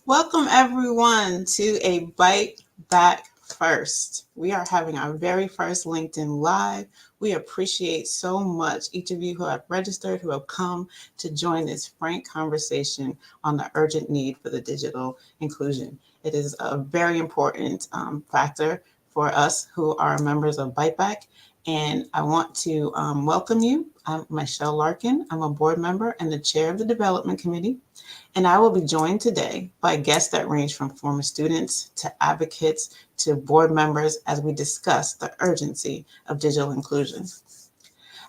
Welcome everyone to a Byte Back first. We are having our very first LinkedIn Live. We appreciate so much each of you who have registered, who have come to join this frank conversation on the urgent need for the digital inclusion. It is a very important factor for us who are members of Byte Back. And I want to welcome you. I'm Michelle Larkin. I'm a board member and the chair of the development committee. And I will be joined today by guests that range from former students to advocates to board members as we discuss the urgency of digital inclusion.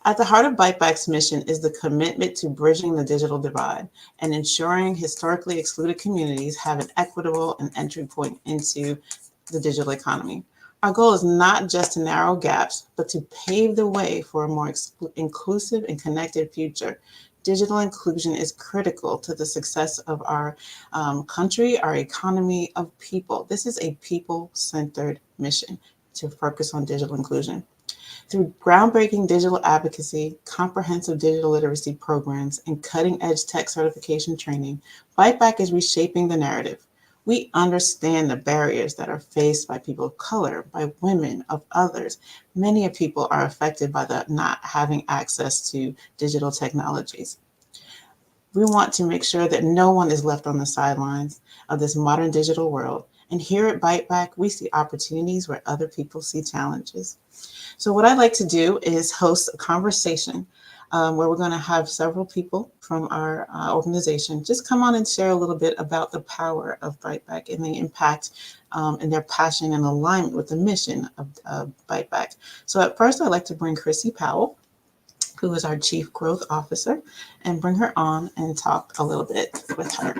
At the heart of Byteback's mission is the commitment to bridging the digital divide and ensuring historically excluded communities have an equitable and entry point into the digital economy. Our goal is not just to narrow gaps, but to pave the way for a more inclusive and connected future. Digital inclusion is critical to the success of our country, our economy, of people. This is a people-centered mission to focus on digital inclusion. Through groundbreaking digital advocacy, comprehensive digital literacy programs, and cutting-edge tech certification training, Byteback is reshaping the narrative. We understand the barriers that are faced by people of color, by women, of others. Many of people are affected by the not having access to digital technologies. We want to make sure that no one is left on the sidelines of this modern digital world. And here at Byte Back, we see opportunities where other people see challenges. So what I'd like to do is host a conversation where we're going to have several people from our organization just come on and share a little bit about the power of Byte Back and the impact and their passion and alignment with the mission of Byte Back. So at first, I'd like to bring Chrissy Powell, who is our Chief Growth Officer, and bring her on and talk a little bit with her.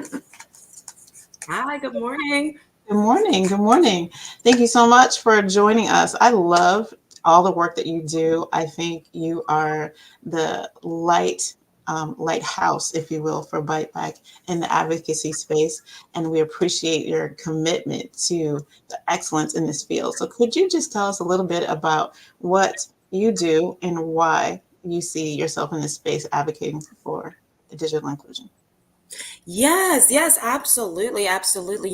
Hi, good morning. Good morning. Good morning. Thank you so much for joining us. I love all the work that you do. I think you are the lighthouse, if you will, for Byte Back in the advocacy space. And we appreciate your commitment to the excellence in this field. So could you just tell us a little bit about what you do and why you see yourself in this space advocating for digital inclusion? Yes, absolutely, absolutely.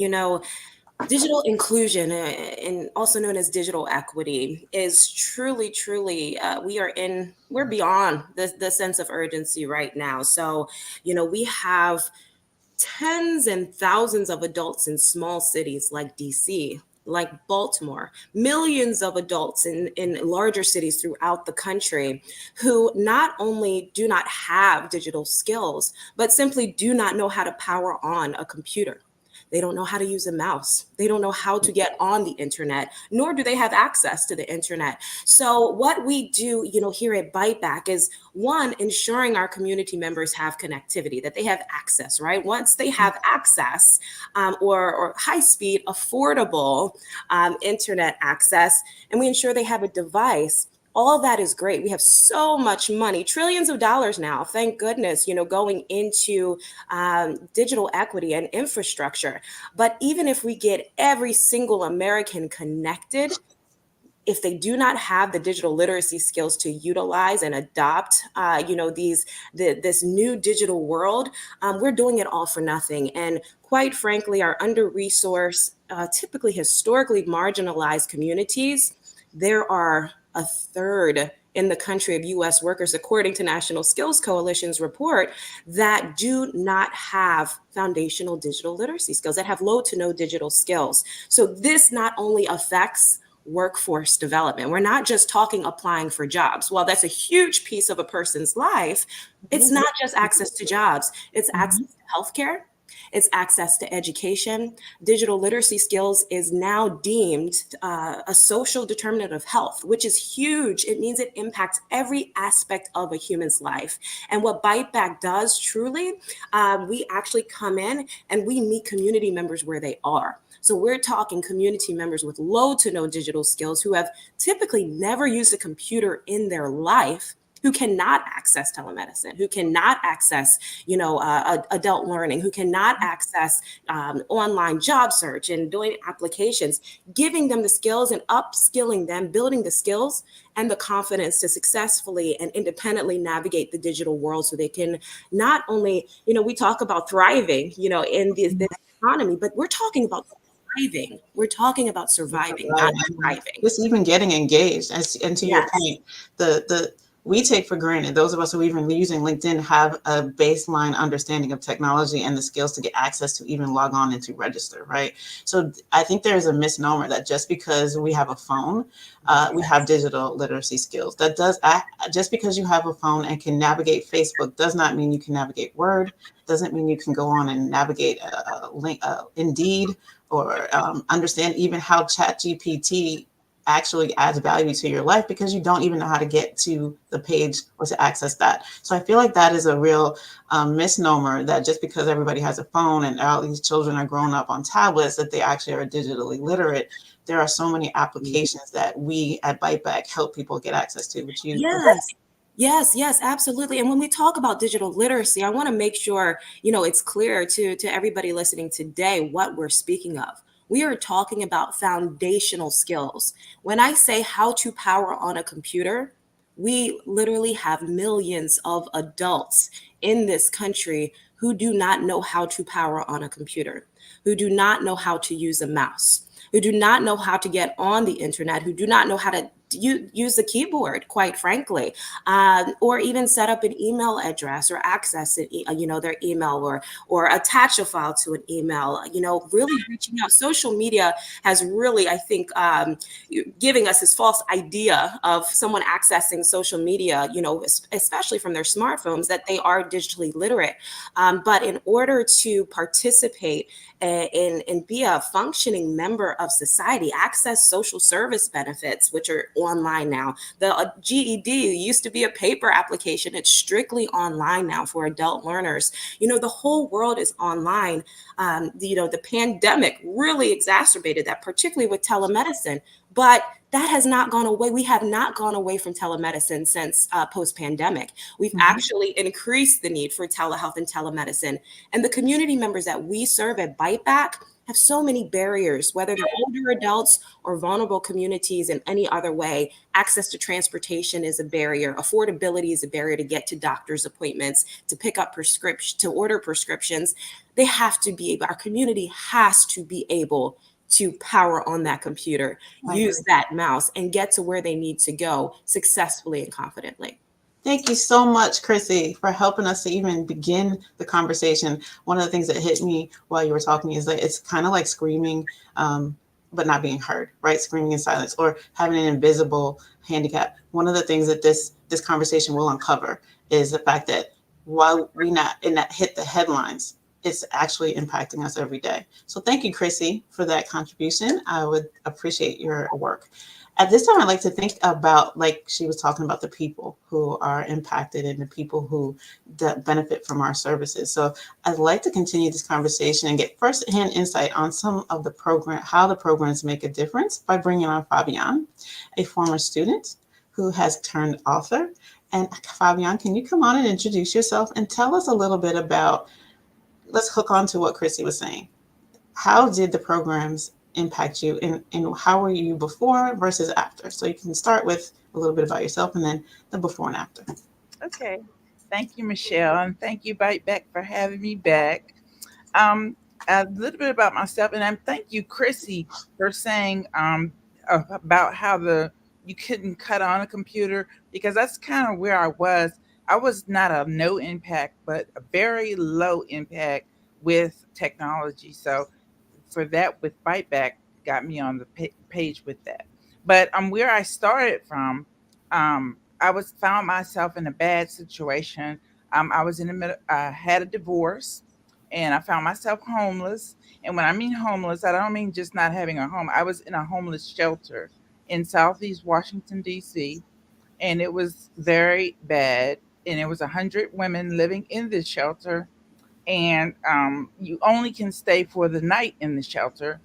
Digital inclusion, and also known as digital equity, is truly, we're beyond the sense of urgency right now. So, we have tens and thousands of adults in small cities like DC, like Baltimore, millions of adults in larger cities throughout the country who not only do not have digital skills, but simply do not know how to power on a computer. They don't know how to use a mouse. They don't know how to get on the internet, nor do they have access to the internet. So what we do, here at Byte Back is one, ensuring our community members have connectivity, that they have access, right? Once they have access or high speed, affordable internet access, and we ensure they have a device, all that is great. We have so much money, trillions of dollars now, thank goodness, going into digital equity and infrastructure. But even if we get every single American connected, if they do not have the digital literacy skills to utilize and adopt, this new digital world, we're doing it all for nothing. And quite frankly, our under-resourced, typically historically marginalized communities, there are a third in the country of US workers, according to National Skills Coalition's report, that do not have foundational digital literacy skills, that have low to no digital skills. So this not only affects workforce development. We're not just talking applying for jobs. While that's a huge piece of a person's life, it's not just access to jobs, it's access to healthcare. It's access to education. Digital literacy skills is now deemed a social determinant of health, which is huge. It means it impacts every aspect of a human's life. And what Byte Back does truly, we actually come in and we meet community members where they are. So we're talking community members with low to no digital skills who have typically never used a computer in their life, who cannot access telemedicine, who cannot access, adult learning, who cannot access online job search and doing applications, giving them the skills and upskilling them, building the skills and the confidence to successfully and independently navigate the digital world so they can not only, we talk about thriving, in this economy, but we're talking about surviving. We're talking about surviving, not And thriving. just even getting engaged. And to your Yes. point, the we take for granted, those of us who even using LinkedIn have a baseline understanding of technology and the skills to get access to even log on and to register, right? So I think there's a misnomer that just because we have a phone, we have digital literacy skills. That does just because you have a phone and can navigate Facebook does not mean you can navigate Word. Doesn't mean you can go on and navigate link, Indeed, or understand even how ChatGPT actually adds value to your life because you don't even know how to get to the page or to access that. So I feel like that is a real misnomer that just because everybody has a phone and all these children are growing up on tablets that they actually are digitally literate. There are so many applications that we at Byte Back help people get access to, which you Yes. Yes, yes, absolutely. And when we talk about digital literacy, I want to make sure, it's clear to everybody listening today what we're speaking of. We are talking about foundational skills. When I say how to power on a computer, we literally have millions of adults in this country who do not know how to power on a computer, who do not know how to use a mouse, who do not know how to get on the internet, who do not know how to use the keyboard, quite frankly, or even set up an email address or access their email, or attach a file to an email. Really reaching out. Social media has really, I think, giving us this false idea of someone accessing social media, especially from their smartphones, that they are digitally literate. But in order to participate and be a functioning member of society, access social service benefits, which are online now. The GED used to be a paper application. It's strictly online now for adult learners. The whole world is online. The pandemic really exacerbated that, particularly with telemedicine. But that has not gone away. We have not gone away from telemedicine since post-pandemic. We've Mhm. actually increased the need for telehealth and telemedicine. And the community members that we serve at Byte Back have so many barriers, whether they're older adults or vulnerable communities in any other way. Access to transportation is a barrier. Affordability is a barrier to get to doctor's appointments, to pick up prescriptions, to order prescriptions. They have to be able, our community has to be able to power on that computer, I use agree. that mouse, and get to where they need to go successfully and confidently. Thank you so much, Chrissy, for helping us to even begin the conversation. One of the things that hit me while you were talking is that it's kind of like screaming, but not being heard, right? Screaming in silence or having an invisible handicap. One of the things that this conversation will uncover is the fact that while we not in that hit the headlines, it's actually impacting us every day. So thank you, Chrissy, for that contribution. I would appreciate your work. At this time, I'd like to think about, like she was talking about, the people who are impacted and the people who benefit from our services. So I'd like to continue this conversation and get firsthand insight on some of the program, how the programs make a difference by bringing on Fabian, a former student who has turned author. And Fabian, can you come on and introduce yourself and tell us a little bit about, let's hook on to what Chrissy was saying. How did the programs impact you, and how were you before versus after? So you can start with a little bit about yourself and then the before and after. Okay. Thank you, Michelle, and thank you, Bite Back, for having me back. Um, a little bit about myself, and thank you, Chrissy, for saying about how you couldn't cut on a computer, because that's kind of where I was. I was not a no impact, but a very low impact with technology. So for that, with Bite Back, got me on the page with that. But where I started from, I was found myself in a bad situation. I was in the middle. I had a divorce, and I found myself homeless. And when I mean homeless, I don't mean just not having a home. I was in a homeless shelter in Southeast Washington D.C., and it was very bad. And it was 100 women living in this shelter, and you only can stay for the night in the shelter.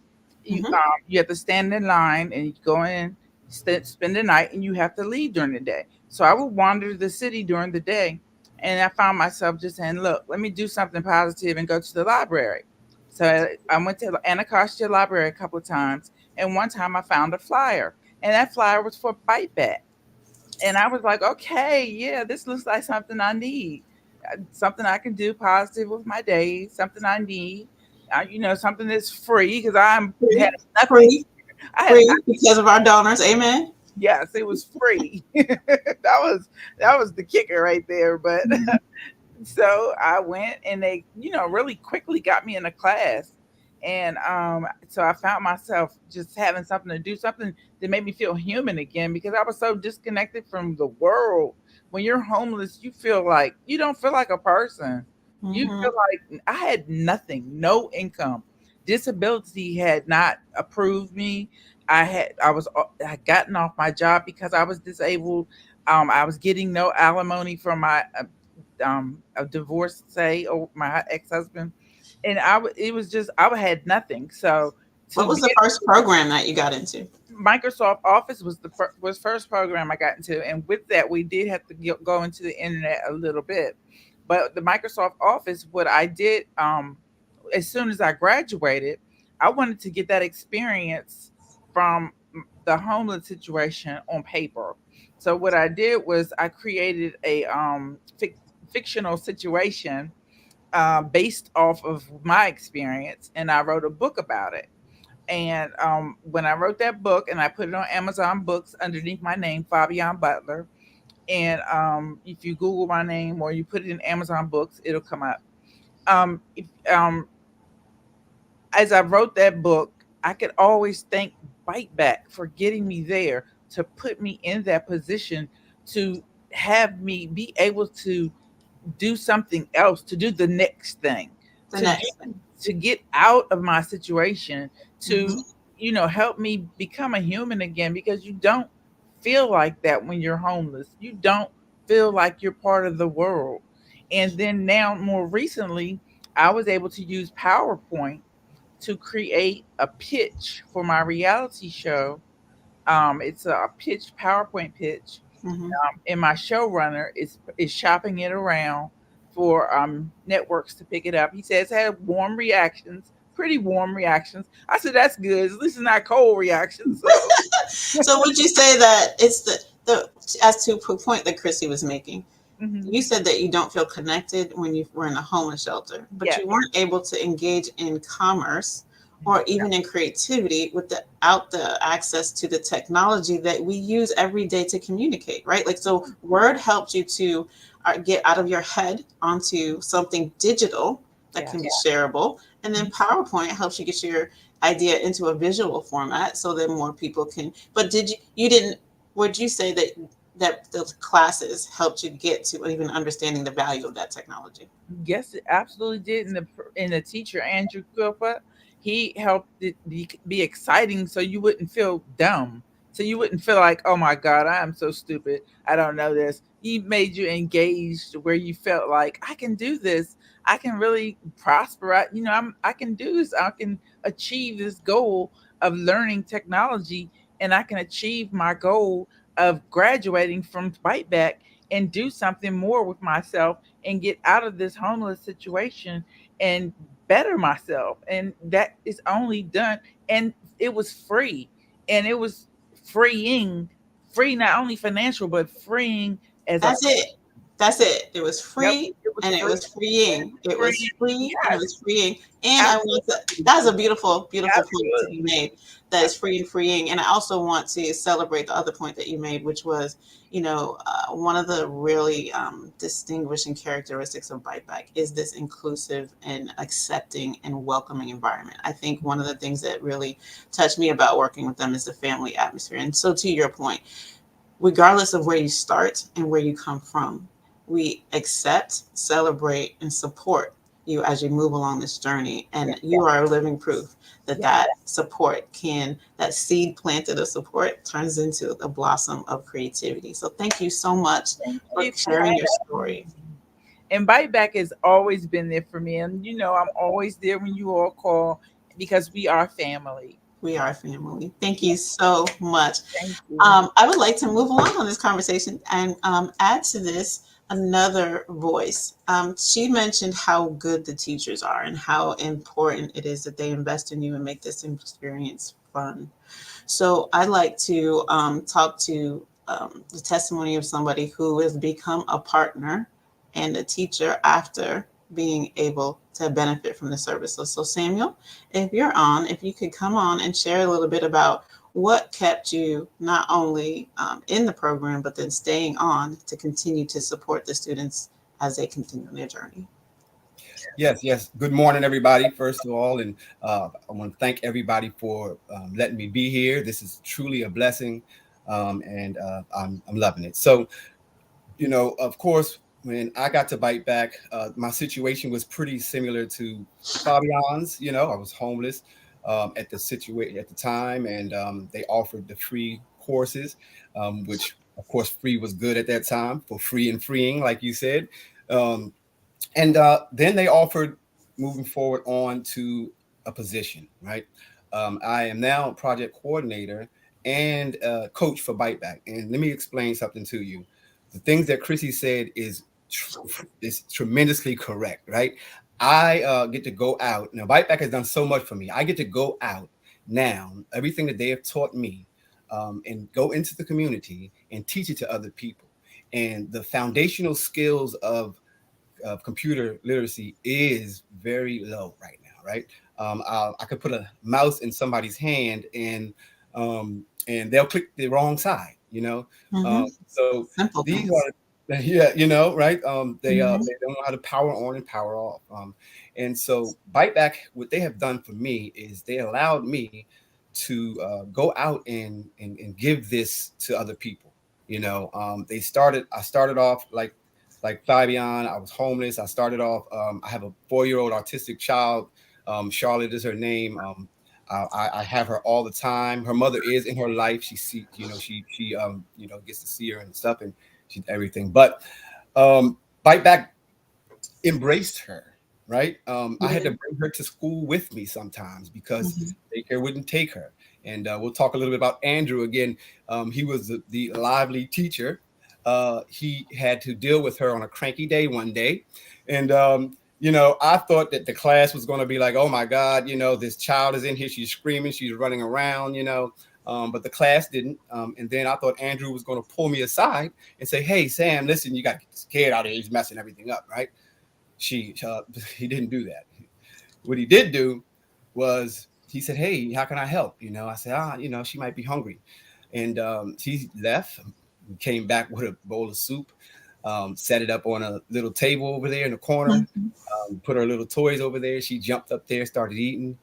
Mm-hmm. You have to stand in line, and you go in, spend the night, and you have to leave during the day. So I would wander the city during the day, and I found myself just saying, "Look, let me do something positive and go to the library." So I went to the Anacostia Library a couple of times, and one time I found a flyer, and that flyer was for Bite Back. And I was like, okay, yeah, this looks like something I need, something I can do positive with my days, something I need. something that's free because I'm had Free, nothing. free, I had free because of our donors. Amen. Yes, it was free. That was the kicker right there. But Mhm. so I went and they, really quickly got me in a class. And so I found myself just having something to do, something that made me feel human again because I was so disconnected from the world. When you're homeless, you feel like you don't feel like a person. You feel Mhm. like I had nothing, no income. Disability had not approved me. I had gotten off my job because I was disabled. I was getting no alimony from my a divorce, say, or my ex-husband, and it was just I had nothing. So to What was the get first program that you got into? Microsoft Office was was first program I got into, and with that we did have to go into the internet a little bit. But the Microsoft Office, what I did, as soon as I graduated, I wanted to get that experience from the homeless situation on paper. So what I did was I created a fictional situation based off of my experience, and I wrote a book about it. And when I wrote that book and I put it on Amazon Books underneath my name, Fabian Butler, and if you Google my name or you put it in Amazon Books, it'll come up. If, as I wrote that book, I could always thank Bite Back for getting me there to put me in that position to have me be able to do something else, to do the next thing, The to do, next thing. to get out of my situation, to Hmm. help me become a human again because you don't feel like that when you're homeless. You don't feel like you're part of the world. And then now more recently, I was able to use PowerPoint to create a pitch for my reality show. It's a pitch PowerPoint pitch, Hmm. and my showrunner is shopping it around for networks to pick it up. He says had warm reactions, pretty warm reactions. I said that's good. At least it's not cold reactions. So So would you say that it's the as to a point that Chrissy was making? mhm. You said that you don't feel connected when you were in a homeless shelter, but Yeah, you weren't able to engage in commerce or even in creativity without the access to the technology that we use every day to communicate, right? Like, so Word helped you to get out of your head onto something digital that yeah, can be shareable. And then PowerPoint helps you get your idea into a visual format so that more people can. But you didn't, would you say that the classes helped you get to even understanding the value of that technology? yes, it absolutely did. And the teacher Andrew Cooper, he helped it be exciting, so you wouldn't feel dumb, so you wouldn't feel like, oh my God, I am so stupid, I don't know this. He made you engaged where you felt like I can do this, I can really prosper. I can do this. I can achieve this goal of learning technology, and I can achieve my goal of graduating from Byte Back and do something more with myself and get out of this homeless situation and better myself. And that is only done. And it was free. And it was freeing, free not only financial, but freeing as a That's person. it. That's it. It was Yep. free It was and it free. was freeing. It Free. was free and it Yes. was freeing. And I want to, Absolutely. that is a beautiful, beautiful point to be Absolutely. made. That is free and freeing. And I also want to celebrate the other point that you made, which was, one of the really distinguishing characteristics of Bite Back is this inclusive and accepting and welcoming environment. I think one of the things that really touched me about working with them is the family atmosphere. And so, to your point, regardless of where you start and where you come from, we accept, celebrate, and support you as you move along this journey. Yeah. And you are living proof that Yeah. that support that seed planted of support turns into a blossom of creativity. So thank you so much Thank for you for sharing your having story. me. And Bite Back has always been there for me. And I'm always there when you all call because we are family. We are family. Thank you so much. Thank you. I would like to move along on this conversation and add to this another voice. She mentioned how good the teachers are and how important it is that they invest in you and make this experience fun. So I'd like to talk to the testimony of somebody who has become a partner and a teacher after. being able to benefit from the services. So, Samuel, if you're on, if you could come on and share a little bit about what kept you not only in the program, but then staying on to continue to support the students as they continue their journey. Yes, yes. Good morning, everybody. First of all, and I want to thank everybody for letting me be here. This is truly a blessing, and I'm loving it. So, of course, when I got to Bite Back, my situation was pretty similar to Fabian's. I was homeless at the time, and they offered the free courses, which of course free was good at that time for free and freeing, like you said. Um, and then they offered moving forward on to a position, right? I am now a project coordinator and coach for Byte Back. And let me explain something to you. The things that Chrissy said is tremendously correct, right? I get to go out. Now, Byte Back has done so much for me. I get to go out now, everything that they have taught me, and go into the community and teach it to other people. And the foundational skills of computer literacy is very low right now, right? I could put a mouse in somebody's hand and they'll click the wrong side, Mm-hmm. So Simple these things. are, yeah, right? Mm-hmm. They don't know how to power on and power off. And so Byte Back, what they have done for me is they allowed me to go out and give this to other people. I started off like Fabian. I was homeless. I started off. I have a 4-year-old autistic child. Charlotte is her name. I have her all the time. Her mother is in her life. She gets to see her and stuff, and she's everything. But Bite Back embraced her, right? I had Yeah. to bring her to school with me sometimes because Mm-hmm. daycare wouldn't take her. And we'll talk a little bit about Andrew again. He was the lively teacher. He had to deal with her on a cranky day one day. And, I thought that the class was going to be like, oh my God, this child is in here. She's screaming. She's running around. But the class didn't. And then I thought Andrew was going to pull me aside and say, hey, Sam, listen, you got to get this kid out of here. He's messing everything up, right? she He didn't do that. What he did do was he said, hey, how can I help? I said, she might be hungry. And she left, came back with a bowl of soup, set it up on a little table over there in the corner, Mm-hmm. put her little toys over there. She jumped up there, started eating.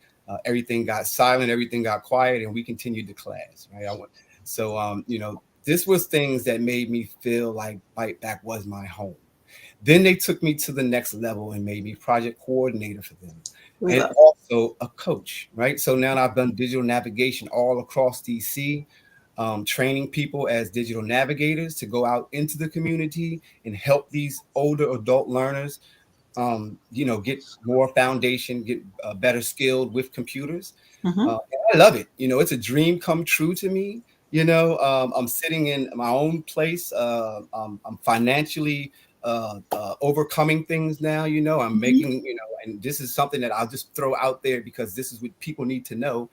Everything got silent, everything got quiet, and we continued the class, right? This was things that made me feel like Bite Back was my home. Then they took me to the next level and made me project coordinator for them We and love also a coach, right? So now I've done digital navigation all across DC, training people as digital navigators to go out into the community and help these older adult learners, get more foundation, get better skilled with computers. it. Mm-hmm. I love it. It's a dream come true to me. I'm sitting in my own place. I'm financially overcoming things now. I'm Mm-hmm. making, and this is something that I'll just throw out there because this is what people need to know.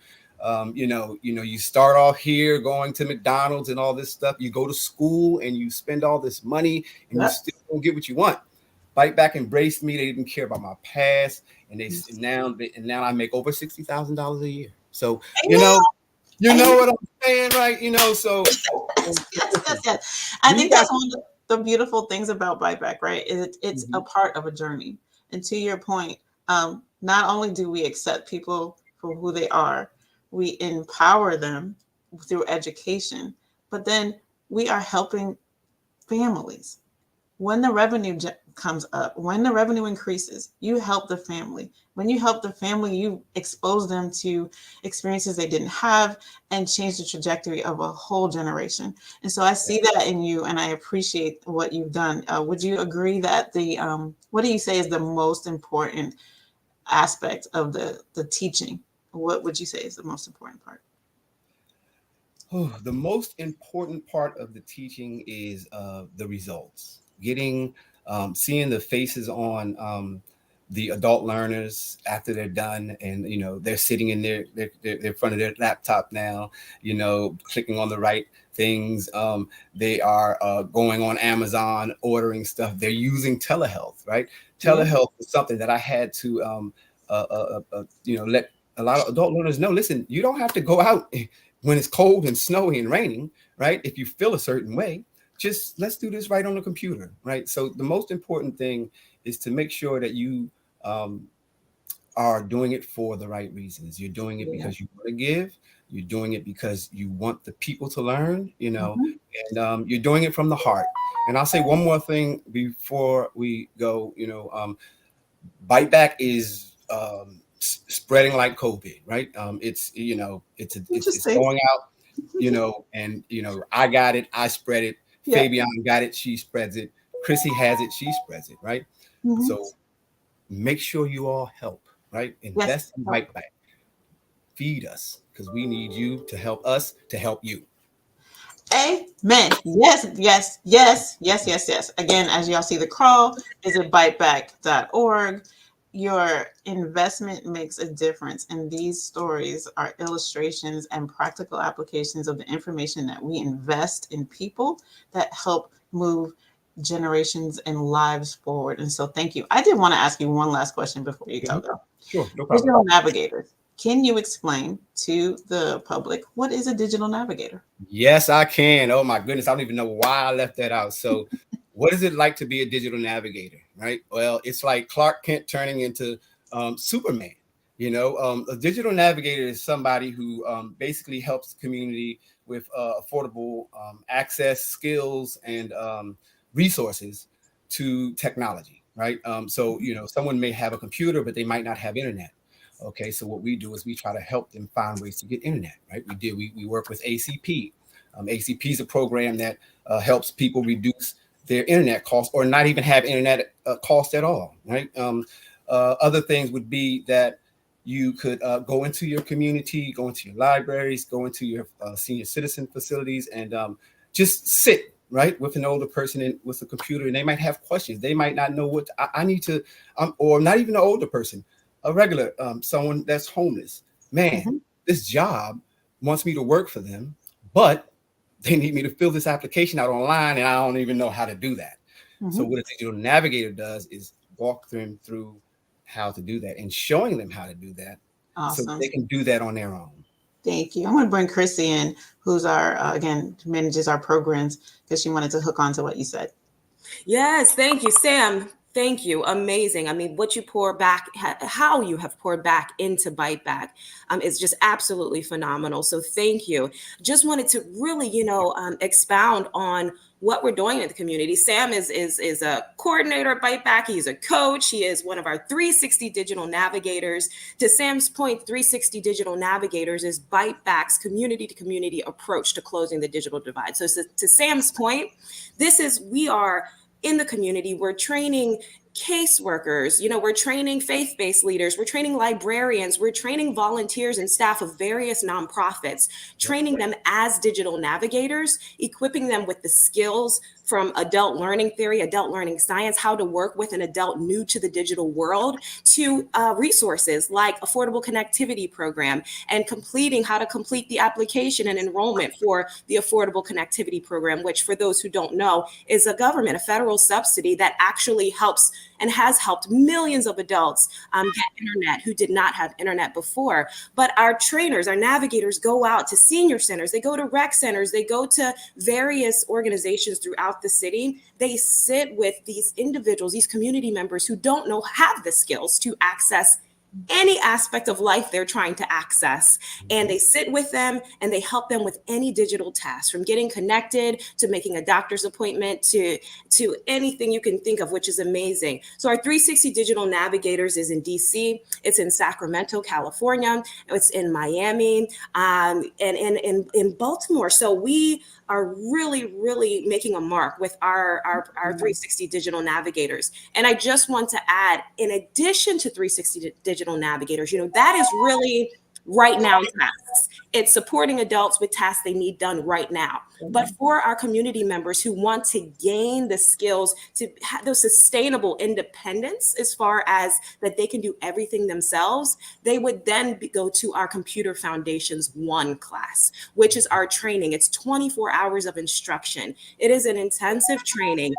You start off here going to McDonald's and all this stuff. You go to school and you spend all this money and you Yep. still don't get what you want. Bite Back embraced me. They didn't care about my past, and now I make over $60,000 a year. So Amen. you know Amen. what I'm saying, right? Yes, Listen, yes. I we think got. that's one of the beautiful things about Byte Back, right? Is it's a Mhm. part of a journey. And to your point, not only do we accept people for who they are, we empower them through education, but then we are helping families. When the revenue comes up, when the revenue increases, you help the family. When you help the family, you expose them to experiences they didn't have and change the trajectory of a whole generation. And so I see that in you, and I appreciate what you've done. Would you agree that what do you say is the most important aspect of the teaching? What would you say is the most important part? The most important part of the teaching is the results. Seeing the faces on the adult learners after they're done, and they're sitting in their front of their laptop now, clicking on the right things. They are going on Amazon, ordering stuff. They're using telehealth, right? Yeah. Telehealth is something that I had to let a lot of adult learners know. Listen, you don't have to go out when it's cold and snowy and raining, right? If you feel a certain way, just let's do this right on the computer, right? So the most important thing is to make sure that you um, are doing it for the right reasons. You're doing it Yeah. because you want to give. You're doing it because you want the people to learn, Mhm. and you're doing it from the heart. And I'll say one more thing before we go. Byte Back is spreading like COVID, right? It's Interesting. going out, and I got it, I spread it. Yeah. Fabian got it, she spreads it. Chrissy has it, she spreads it, right? Mhm. So make sure you all help, right? Yes. Invest in Byte Back. Feed us because we need you to help us to help you. Amen. Yes, yes, yes, yes, yes, yes. Again, as y'all see the crawl, visit byteback.org. Your investment makes a difference, and these stories are illustrations and practical applications of the information that we invest in people that help move generations and lives forward. And so, thank you. I did want to ask you one last question before you go, Mhm. though. Sure, no problem. Digital navigators. Can you explain to the public what is a digital navigator? Yes, I can. Oh my goodness, I don't even know why I left that out. So, what is it like to be a digital navigator? Right. Well, it's like Clark Kent turning into Superman. A digital navigator is somebody who basically helps the community with affordable access, skills, and resources to technology. Right. So, someone may have a computer, but they might not have internet. Okay, so what we do is we try to help them find ways to get internet, right? We work with ACP. ACP is a program that helps people reduce their internet costs or not even have internet cost at all, right? Other things would be that you could go into your community, go into your libraries, go into your senior citizen facilities, and just sit right with an older person with a computer, and they might have questions. They might not know what I need to, or not even an older person, a regular someone that's homeless. Man, Mhm. this job wants me to work for them, but they need me to fill this application out online, and I don't even know how to do that. So Mhm. what a digital navigator does is walk them through how to do that and showing them how to do that so Awesome. they can do that on their own. Thank you. I'm going to bring Chrissy in, who's our, again, manages our programs, because she wanted to hook on to what you said. Yes, thank you, Sam. Thank you. Amazing. I mean, what you pour back, how you have poured back into Bite Back is just absolutely phenomenal. So thank you. Just wanted to really, expound on what we're doing in the community. Sam is a coordinator at Bite Back. He's a coach. He is one of our 360 digital navigators. To Sam's point, 360 digital navigators is Bite Back's community to community approach to closing the digital divide. So to Sam's point, we are in the community. We're training caseworkers, we're training faith-based leaders, we're training librarians, we're training volunteers and staff of various nonprofits, training them as digital navigators, equipping them with the skills from adult learning theory, adult learning science, how to work with an adult new to the digital world, to resources like affordable connectivity program and how to complete the application and enrollment for the affordable connectivity program, which for those who don't know is a federal subsidy that actually helps and has helped millions of adults get internet who did not have internet before. But our trainers, our navigators go out to senior centers, they go to rec centers, they go to various organizations throughout the city. They sit with these individuals, these community members who don't have the skills to access any aspect of life they're trying to access. And they sit with them and they help them with any digital task, from getting connected to making a doctor's appointment to anything you can think of, which is amazing. So our 360 Digital Navigators is in DC, it's in Sacramento, California, it's in Miami, and in Baltimore. So we are really, really making a mark with our 360 Digital Navigators. And I just want to add, in addition to 360 Digital Navigators, that is really right now tasks. It's supporting adults with tasks they need done right now. But for our community members who want to gain the skills to have those sustainable independence, as far as that they can do everything themselves, they would then go to our Computer Foundations 1 class, which is our training. It's 24 hours of instruction. It is an intensive training.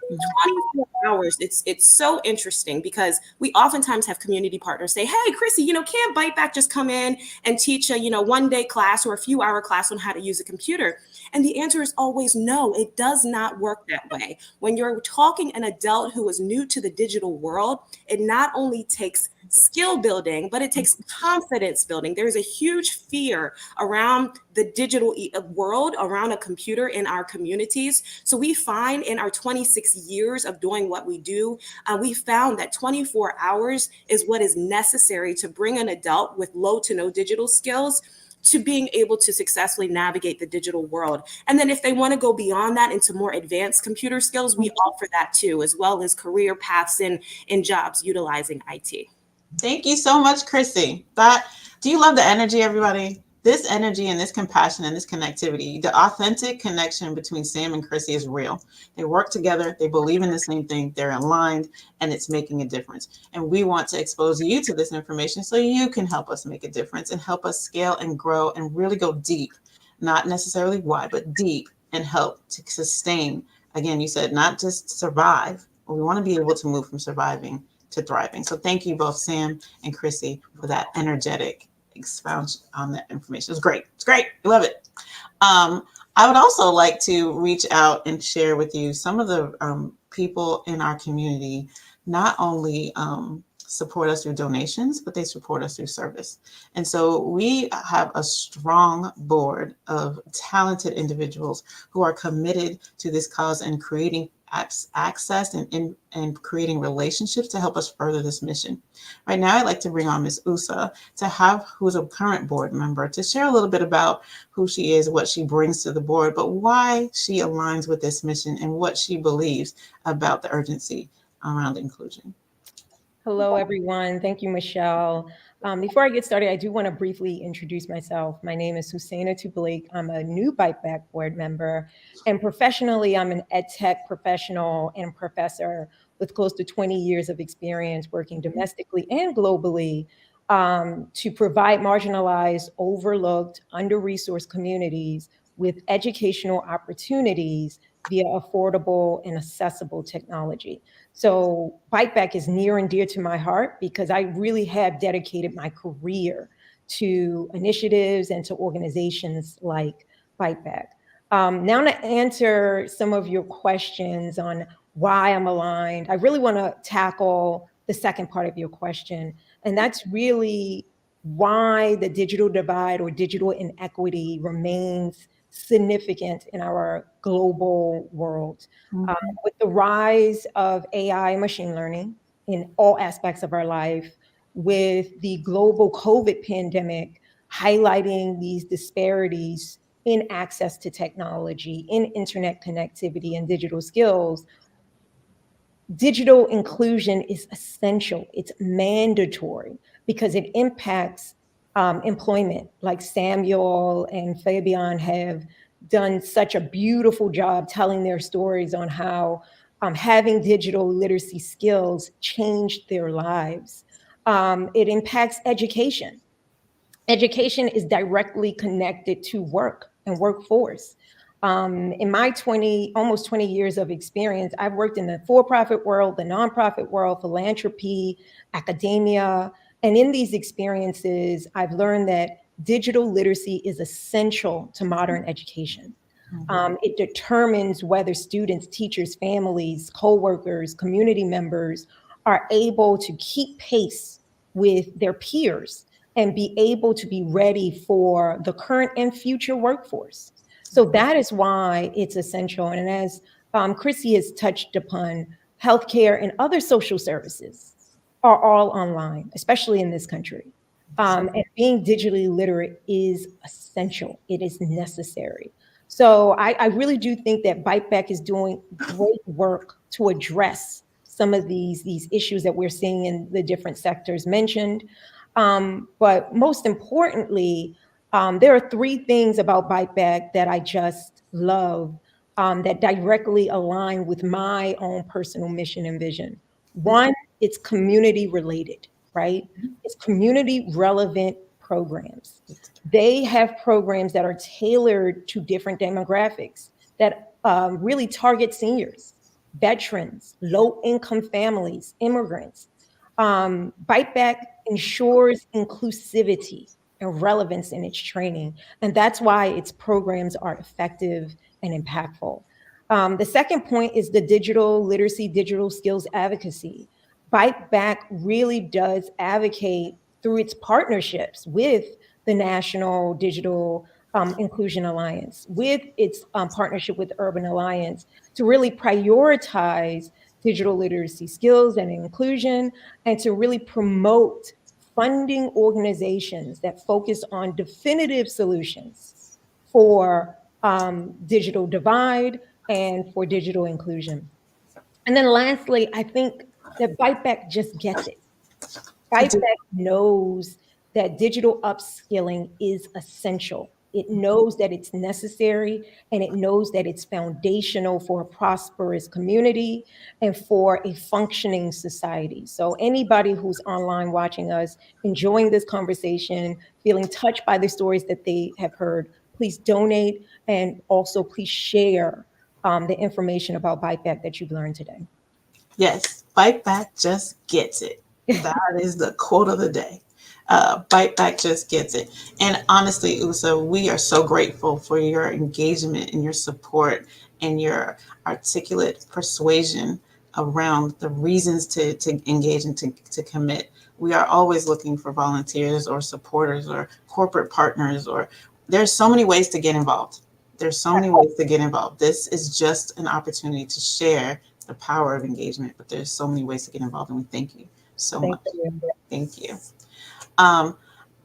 24 hours. It's so interesting because we oftentimes have community partners say, hey, Chrissy, can't Byte Back just come in and teach a, 1 day class or a few hour class on how to use a computer? And the answer is always no, it does not work that way. When you're talking an adult who is new to the digital world, it not only takes skill building, but it takes confidence building. There's a huge fear around the digital world, around a computer in our communities. So we find in our 26 years of doing what we do, we found that 24 hours is what is necessary to bring an adult with low to no digital skills to being able to successfully navigate the digital world. And then if they want to go beyond that into more advanced computer skills, we offer that too, as well as career paths in jobs utilizing IT. Thank you so much, Chrissy. Do you love the energy, everybody? This energy and this compassion and this connectivity, the authentic connection between Sam and Chrissy is real. They work together, they believe in the same thing, they're aligned, and it's making a difference. And we want to expose you to this information so you can help us make a difference and help us scale and grow and really go deep, not necessarily wide, but deep, and help to sustain. Again, you said not just survive, but we want to be able to move from surviving to thriving. So thank you both, Sam and Chrissy, for that energetic expound on that information. It's great. It's great. I love it. I would also like to reach out and share with you some of the people in our community not only support us through donations, but they support us through service. And so we have a strong board of talented individuals who are committed to this cause and creating access and creating relationships to help us further this mission. Right now, I'd like to bring on Ms. Usa who's a current board member, to share a little bit about who she is, what she brings to the board, but why she aligns with this mission and what she believes about the urgency around inclusion. Hello, everyone. Thank you, Michelle. Before I get started, I do want to briefly introduce myself. My name is Husaina Tublake. I'm a new Byte Back board member, and professionally, I'm an ed tech professional and professor with close to 20 years of experience working domestically and globally to provide marginalized, overlooked, under-resourced communities with educational opportunities via affordable and accessible technology. So Byte Back is near and dear to my heart because I really have dedicated my career to initiatives and to organizations like Byte Back. Now to answer some of your questions on why I'm aligned, I really want to tackle the second part of your question, and that's really why the digital divide or digital inequity remains significant in our global world. With the rise of AI and machine learning in all aspects of our life, with the global COVID pandemic highlighting these disparities in access to technology, in internet connectivity and digital skills, digital inclusion is essential. It's mandatory because it impacts employment. Like Samuel and Fabian have done such a beautiful job telling their stories on how having digital literacy skills changed their lives. It impacts education. Education is directly connected to work and workforce. In my almost 20 years of experience, I've worked in the for-profit world, the nonprofit world, philanthropy, academia. And in these experiences, I've learned that digital literacy is essential to modern education. It determines whether students, teachers, families, co-workers, community members are able to keep pace with their peers and be able to be ready for the current and future workforce. So that is why it's essential. And as Chrissy has touched upon, healthcare and other social services are all online, especially in this country. And being digitally literate is essential. It is necessary. So I really do think that Byte Back is doing great work to address some of these issues that we're seeing in the different sectors mentioned. But most importantly, there are three things about Byte Back that I just love, that directly align with my own personal mission and vision. One, it's community related, right? It's community relevant programs. They have programs that are tailored to different demographics that really target seniors, veterans, low income families, immigrants. Byte Back ensures inclusivity and relevance in its training, and that's why its programs are effective and impactful. The second point is the digital literacy, digital skills advocacy. Byte Back really does advocate through its partnerships with the National Digital Inclusion Alliance, with its partnership with Urban Alliance, to really prioritize digital literacy skills and inclusion, and to really promote funding organizations that focus on definitive solutions for digital divide and for digital inclusion. And then lastly, I think that Byte Back just gets it. Byte Back knows that digital upskilling is essential. It knows that it's necessary, and it knows that it's foundational for a prosperous community and for a functioning society. So anybody who's online watching us, enjoying this conversation, feeling touched by the stories that they have heard, please donate, and also please share the information about Byte Back that you've learned today. Yes, Bite Back just gets it. That is the quote of the day. Bite Back just gets it. And honestly, Usa, we are so grateful for your engagement and your support and your articulate persuasion around the reasons to engage and to commit. We are always looking for volunteers or supporters or corporate partners, or there's so many ways to get involved. There's so many ways to get involved. This is just an opportunity to share the power of engagement, but there's so many ways to get involved, and we thank you so Thank much. you. Thank you. Um,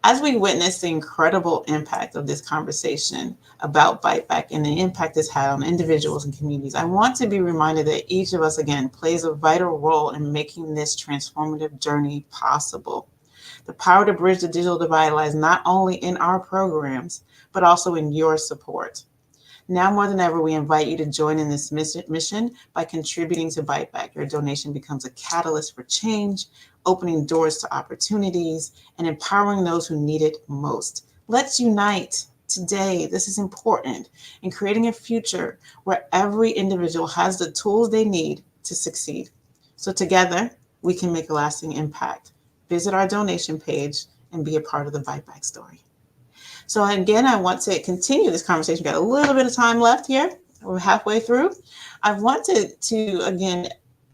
as we witness the incredible impact of this conversation about Bite Back and the impact it's had on individuals and communities, I want to be reminded that each of us, again, plays a vital role in making this transformative journey possible. The power to bridge the digital divide lies not only in our programs, but also in your support. Now more than ever, we invite you to join in this mission by contributing to Bite Back. Your donation becomes a catalyst for change, opening doors to opportunities, and empowering those who need it most. Let's unite today. This is important in creating a future where every individual has the tools they need to succeed. So together, we can make a lasting impact. Visit our donation page and be a part of the Bite Back story. So again, I want to continue this conversation. We've got a little bit of time left here. We're halfway through. I wanted to, again,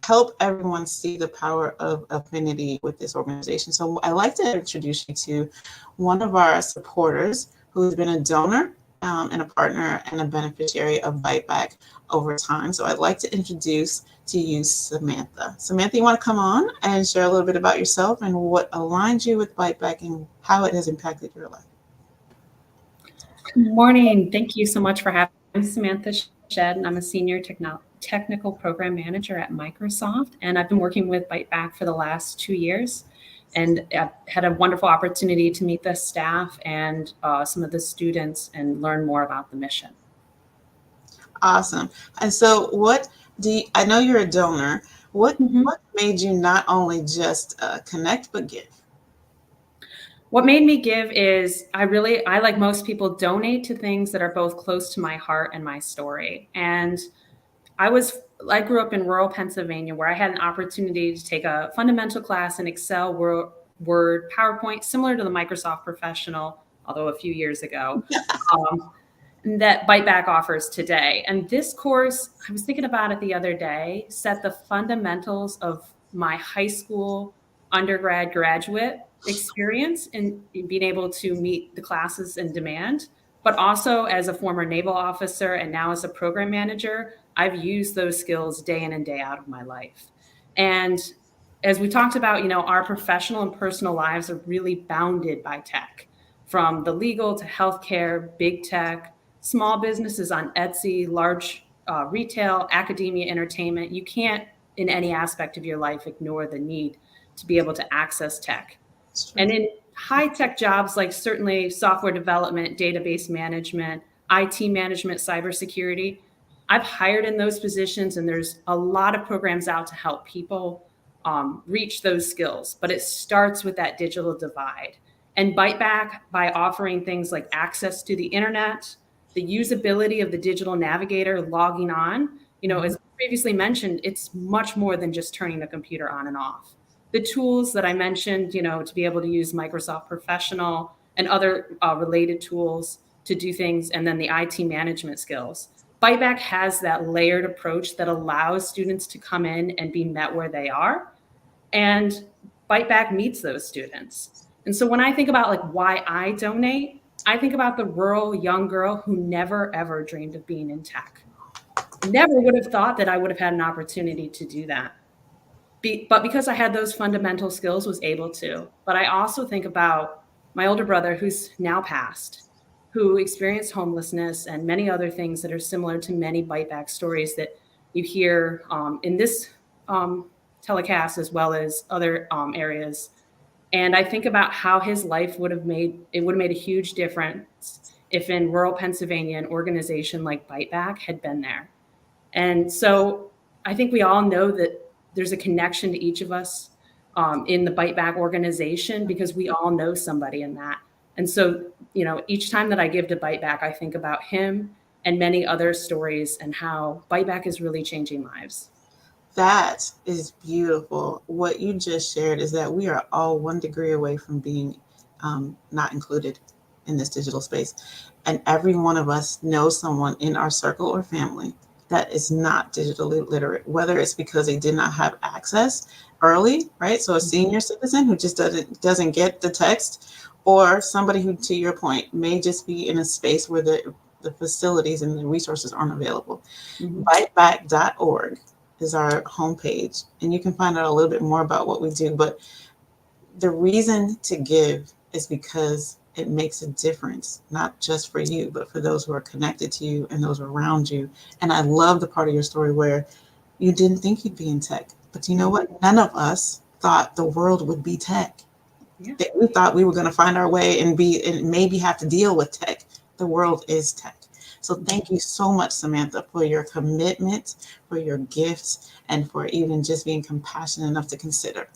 help everyone see the power of affinity with this organization. So I'd like to introduce you to one of our supporters who's been a donor and a partner and a beneficiary of Byte Back over time. So I'd like to introduce to you Samantha. Samantha, you want to come on and share a little bit about yourself and what aligns you with Byte Back and how it has impacted your life? Good morning. Thank you so much for having me. I'm Samantha Shed, and I'm a senior technical program manager at Microsoft. And I've been working with Byte Back for the last 2 years. And I've had a wonderful opportunity to meet the staff and some of the students and learn more about the mission. Awesome. And so I know you're a donor. What made you not only just connect, but give? What made me give is I like most people, donate to things that are both close to my heart and my story. And I grew up in rural Pennsylvania, where I had an opportunity to take a fundamental class in Excel, Word, PowerPoint, similar to the Microsoft Professional, although a few years ago, that Byte Back offers today. And this course, I was thinking about it the other day, set the fundamentals of my high school, undergrad, graduate experience in being able to meet the classes in demand. But also as a former naval officer and now as a program manager, I've used those skills day in and day out of my life. And as we talked about, our professional and personal lives are really bounded by tech, from the legal to healthcare, big tech, small businesses on Etsy, large retail, academia, entertainment. You can't, in any aspect of your life, ignore the need to be able to access tech. And in high-tech jobs like certainly software development, database management, IT management, cybersecurity, I've hired in those positions, and there's a lot of programs out to help people reach those skills. But it starts with that digital divide. And Byte Back, by offering things like access to the internet, the usability of the digital navigator, logging on, as previously mentioned, it's much more than just turning the computer on and off. The tools that I mentioned, to be able to use Microsoft Professional and other related tools to do things, and then the IT management skills. Byte Back has that layered approach that allows students to come in and be met where they are. And Byte Back meets those students. And so when I think about like why I donate, I think about the rural young girl who never, ever dreamed of being in tech. Never would have thought that I would have had an opportunity to do that. But because I had those fundamental skills, was able to. But I also think about my older brother, who's now passed, who experienced homelessness and many other things that are similar to many Byte Back stories that you hear in this telecast, as well as other areas. And I think about how his life would have made a huge difference if in rural Pennsylvania, an organization like Byte Back had been there. And so I think we all know that there's a connection to each of us in the Byte Back organization, because we all know somebody in that. And so, each time that I give to Byte Back, I think about him and many other stories, and how Byte Back is really changing lives. That is beautiful. What you just shared is that we are all 1 degree away from being not included in this digital space. And every one of us knows someone in our circle or family that is not digitally literate, whether it's because they did not have access early, right? So a senior citizen who just doesn't get the text, or somebody who, to your point, may just be in a space where the facilities and the resources aren't available. Byteback.org is our homepage, and you can find out a little bit more about what we do. But the reason to give is because it makes a difference, not just for you, but for those who are connected to you and those around you. And I love the part of your story where you didn't think you'd be in tech, but you know what? None of us thought the world would be tech. Yeah. We thought we were going to find our way and maybe have to deal with tech. The world is tech. So thank you so much, Samantha, for your commitment, for your gifts, and for even just being compassionate enough to consider.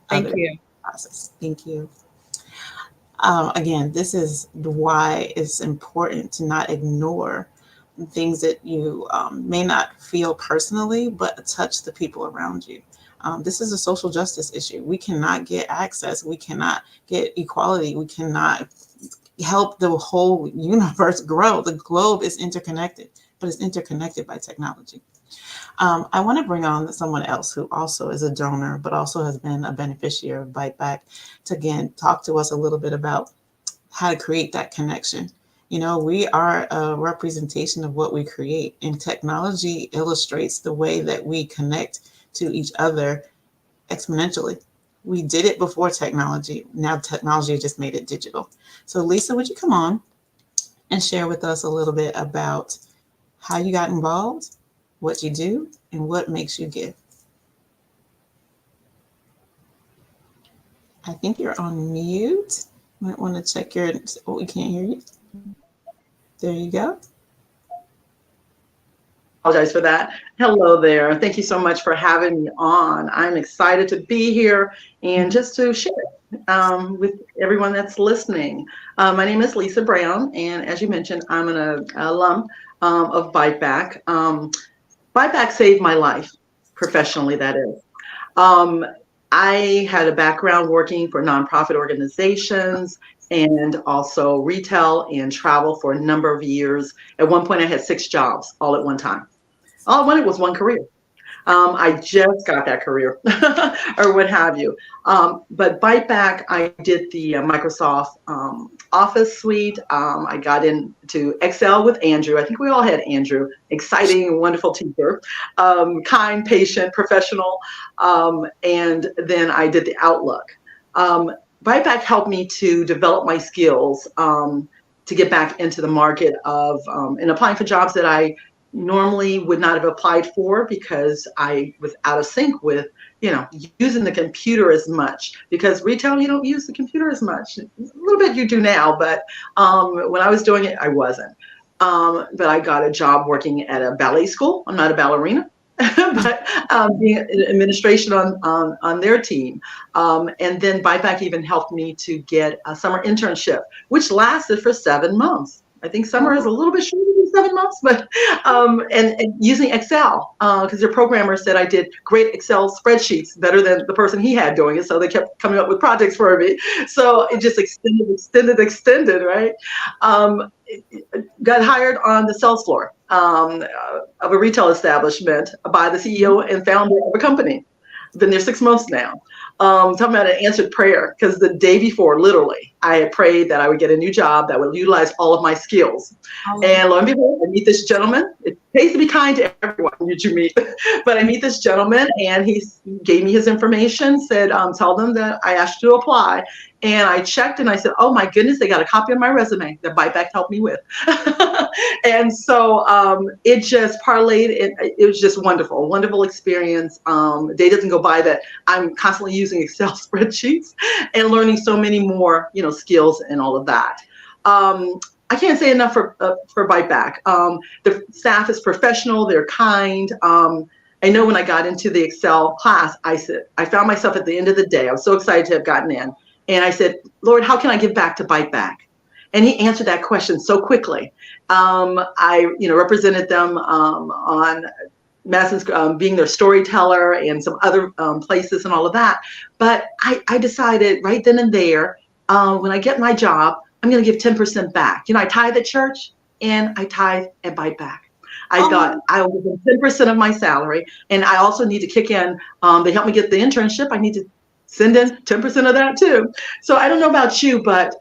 Thank you. Process. Thank you. Again, this is why it's important to not ignore things that you may not feel personally, but touch the people around you. This is a social justice issue. We cannot get access. We cannot get equality. We cannot help the whole universe grow. The globe is interconnected, but it's interconnected by technology. I want to bring on someone else who also is a donor, but also has been a beneficiary of Byte Back to, again, talk to us a little bit about how to create that connection. We are a representation of what we create, and technology illustrates the way that we connect to each other exponentially. We did it before technology. Now technology just made it digital. So Lisa, would you come on and share with us a little bit about how you got involved, what you do, and what makes you give? I think you're on mute. Might want to check we can't hear you. There you go. Apologize for that. Hello there. Thank you so much for having me on. I'm excited to be here and just to share with everyone that's listening. My name is Lisa Brown, and as you mentioned, I'm an alum of Byte Back. Byte Back saved my life, professionally, that is. I had a background working for nonprofit organizations and also retail and travel for a number of years. At one point, I had 6 jobs all at one time. All I wanted was one career. I just got that career or what have you. But Byte Back, I did the Microsoft Office suite. I got into Excel with Andrew. I think we all had Andrew, exciting, wonderful teacher, kind, patient, professional. And then I did the Outlook. Byte Back helped me to develop my skills to get back into the market of and applying for jobs that I normally would not have applied for because I was out of sync with, using the computer as much, because retail, you don't use the computer as much. A little bit you do now, but when I was doing it, I wasn't. But I got a job working at a ballet school. I'm not a ballerina, but being in administration on their team. And then Byte Back even helped me to get a summer internship, which lasted for 7 months. I think summer is a little bit shorter than 7 months, but and using Excel, because their programmer said I did great Excel spreadsheets, better than the person he had doing it. So they kept coming up with projects for me. So it just extended, right? Got hired on the sales floor of a retail establishment by the CEO and founder of a company. Been there 6 months now. Talking about an answered prayer, because the day before, literally, I had prayed that I would get a new job that would utilize all of my skills. And lo and behold, I meet this gentleman. It pays to be kind to everyone you meet, but I meet this gentleman, and he gave me his information, said, tell them that I asked you to apply. And I checked and I said, oh my goodness, they got a copy of my resume that Byte Back helped me with. And so it just parlayed. It was just wonderful experience. Day doesn't go by that I'm constantly using Excel spreadsheets and learning so many more, skills and all of that. I can't say enough for Byte Back. The staff is professional. They're kind. I know when I got into the Excel class, I found myself at the end of the day. I was so excited to have gotten in. And I said, Lord, how can I give back to Byte Back? And he answered that question so quickly. I, represented them on Madison's, being their storyteller and some other places and all of that. But I decided right then and there, when I get my job, I'm going to give 10% back. I tithe at church and I tithe at Byte Back. I thought I will give them 10% of my salary. And I also need to kick in, they helped me get the internship. I need to send in 10% of that too. So I don't know about you, but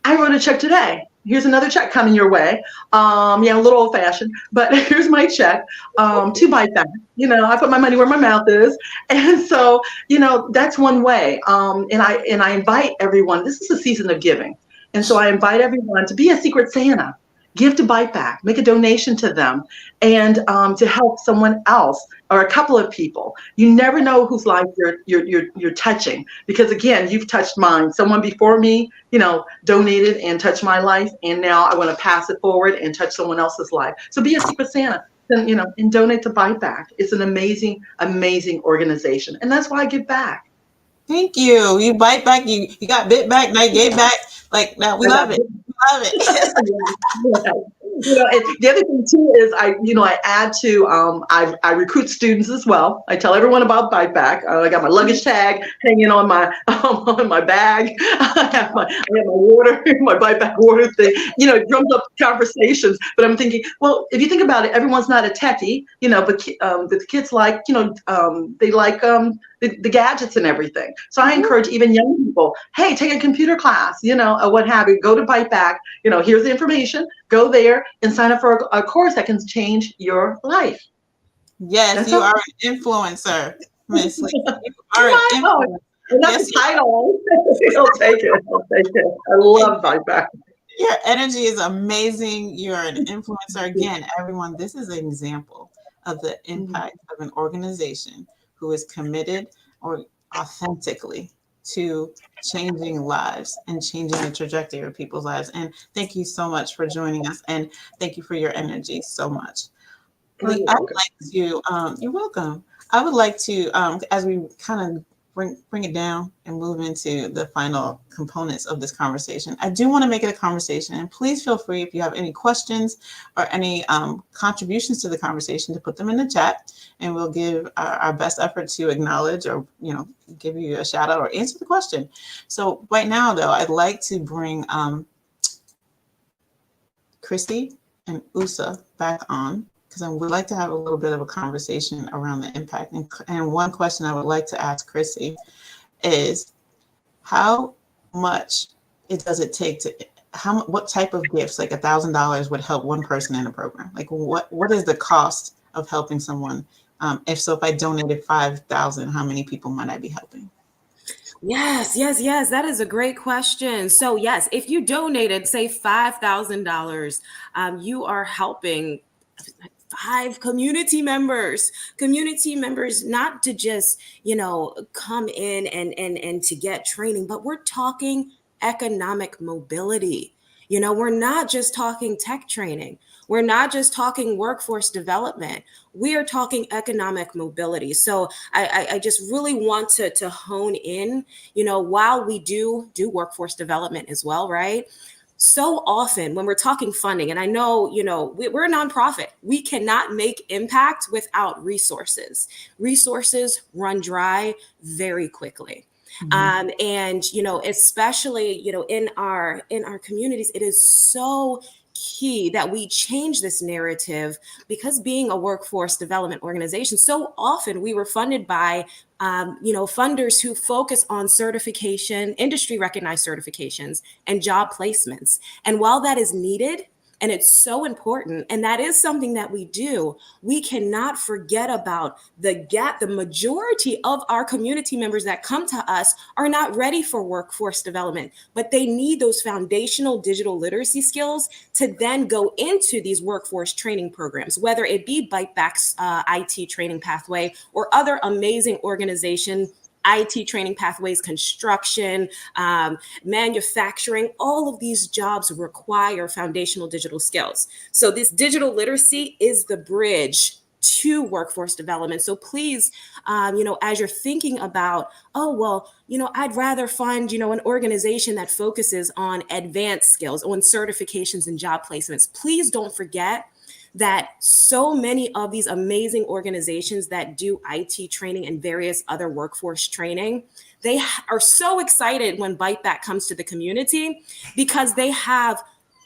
I wrote a check today. Here's another check coming your way. A little old fashioned, but here's my check to Byte Back. I put my money where my mouth is. And so, that's one way. And I invite everyone, this is a season of giving. And so I invite everyone to be a secret Santa. Give to Byte Back, make a donation to them, and to help someone else or a couple of people. You never know whose life you're touching, because again, you've touched mine. Someone before me, donated and touched my life, and now I want to pass it forward and touch someone else's life. So be a secret Santa, and donate to Byte Back. It's an amazing, amazing organization, and that's why I give back. Thank you. You Byte Back. You got bit back. Now you gave back. Like, now we love it. Love it. And the other thing too is I add to I recruit students as well. I tell everyone about Byte Back. I got my luggage tag hanging on my bag. I have my water, my Byte Back water thing. It drums up conversations. But I'm thinking, well, if you think about it, everyone's not a techie, but the kids like, they like the gadgets and everything. So I encourage even young people, hey, take a computer class, or what have you. Go to Byte Back. Here's the information. Go there and sign up for a course that can change your life. Yes, That's you all. are an influencer, Miss Lee. You are an influencer. That's the title. I'll take it. I love Byte Back. Your energy is amazing. You're an influencer. Again, everyone, this is an example of the impact of an organization who is committed or authentically to changing lives and changing the trajectory of people's lives. And thank you so much for joining us. And thank you for your energy so much. Lee, I would like to, you're welcome. I would like to, as we kind of bring it down and move into the final components of this conversation, I do want to make it a conversation, and please feel free if you have any questions or any contributions to the conversation to put them in the chat, and we'll give our best effort to acknowledge or give you a shout out or answer the question. So right now though, I'd like to bring Christy and Usa back on, because I would like to have a little bit of a conversation around the impact. And one question I would like to ask Chrissy is, how much does it take to, what type of gifts, like $1,000 would help one person in a program? Like what is the cost of helping someone? If I donated 5,000, how many people might I be helping? Yes. That is a great question. So yes, if you donated, say $5,000, you are helping 5 community members, not to just, come in and to get training, but we're talking economic mobility. We're not just talking tech training. We're not just talking workforce development. We are talking economic mobility. So I just really want to hone in, while we do workforce development as well, right? So often when we're talking funding, and I know, we're a nonprofit, we cannot make impact without resources. Resources run dry very quickly. And especially in our communities, it is so key that we change this narrative, because being a workforce development organization, so often we were funded by funders who focus on certification, industry recognized certifications, and job placements. And while that is needed, and it's so important, and that is something that we do, we cannot forget about the gap. The majority of our community members that come to us are not ready for workforce development, but they need those foundational digital literacy skills to then go into these workforce training programs, whether it be Byte Back's IT training pathway or other amazing organization IT training pathways, construction, manufacturing. All of these jobs require foundational digital skills. So this digital literacy is the bridge to workforce development. So please, as you're thinking about, I'd rather find, an organization that focuses on advanced skills, on certifications and job placements. Please don't forget that so many of these amazing organizations that do IT training and various other workforce training, they are so excited when Byte Back comes to the community, because they have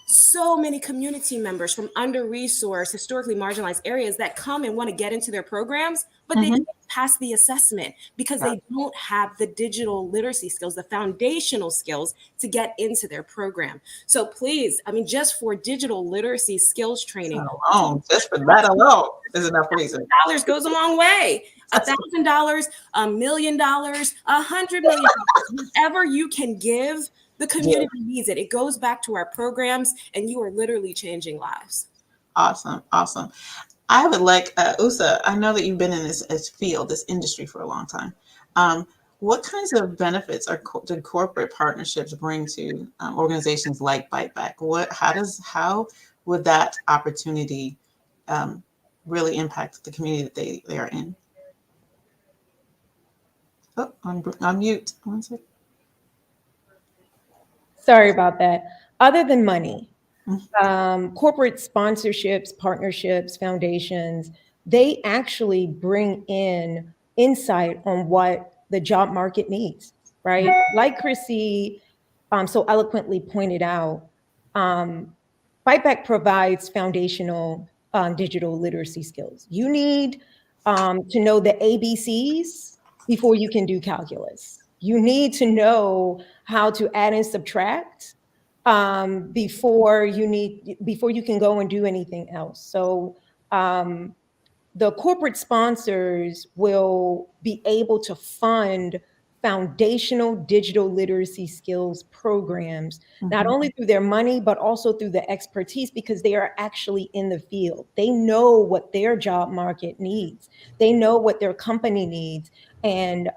so many community members from under-resourced, historically marginalized areas that come and want to get into their programs, but they can't pass the assessment because they don't have the digital literacy skills, the foundational skills to get into their program. So please, just for digital literacy skills training, just for that alone is enough reason. $1,000 goes a long way. $1,000, $1 million, $100 million, whatever you can give. The community needs it. It goes back to our programs, and you are literally changing lives. Awesome. I would like, Usa, I know that you've been in this field, this industry for a long time. What kinds of benefits do corporate partnerships bring to organizations like Byte Back? How would that opportunity really impact the community that they are in? Oh, on mute. One second. Sorry about that. Other than money, corporate sponsorships, partnerships, foundations, they actually bring in insight on what the job market needs, right? Like Chrissy so eloquently pointed out, Byte Back provides foundational digital literacy skills. You need to know the ABCs before you can do calculus. You need to know how to add and subtract before you can go and do anything else. So the corporate sponsors will be able to fund foundational digital literacy skills programs, not only through their money, but also through the expertise, because they are actually in the field. They know what their job market needs. They know what their company needs. And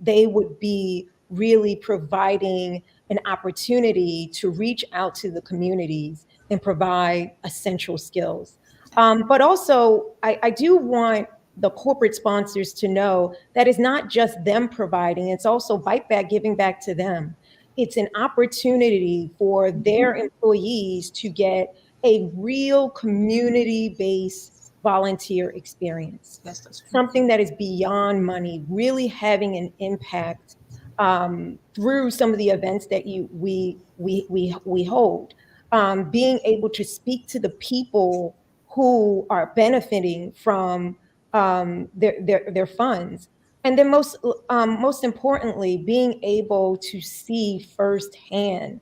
they would be really providing an opportunity to reach out to the communities and provide essential skills. But also, I do want the corporate sponsors to know that it's not just them providing, it's also Byte Back giving back to them. It's an opportunity for their employees to get a real community-based volunteer experience. Something that is beyond money, really having an impact through some of the events that we hold. Being able to speak to the people who are benefiting from their funds. And then most importantly, being able to see firsthand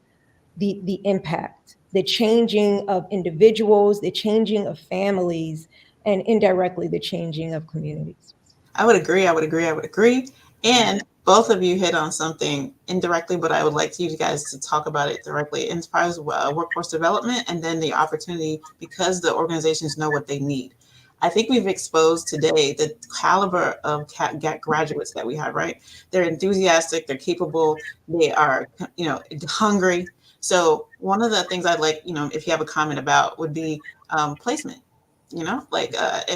the impact, the changing of individuals, the changing of families, and indirectly the changing of communities. I would agree. And both of you hit on something indirectly, but I would like you guys to talk about it directly as far as workforce development, and then the opportunity, because the organizations know what they need. I think we've exposed today the caliber of graduates that we have, right? They're enthusiastic, they're capable, they are, hungry. So one of the things I'd like, if you have a comment about would be placement, like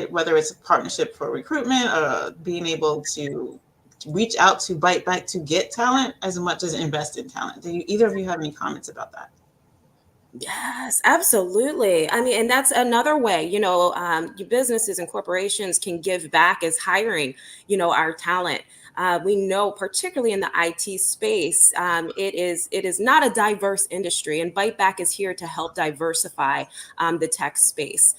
whether it's a partnership for recruitment or being able to reach out to Byte Back to get talent as much as invest in talent. Do you, either of you have any comments about that? Yes, absolutely. I mean, and that's another way, your businesses and corporations can give back as hiring, our talent. We know, particularly in the IT space, it is not a diverse industry, and Byte Back is here to help diversify the tech space.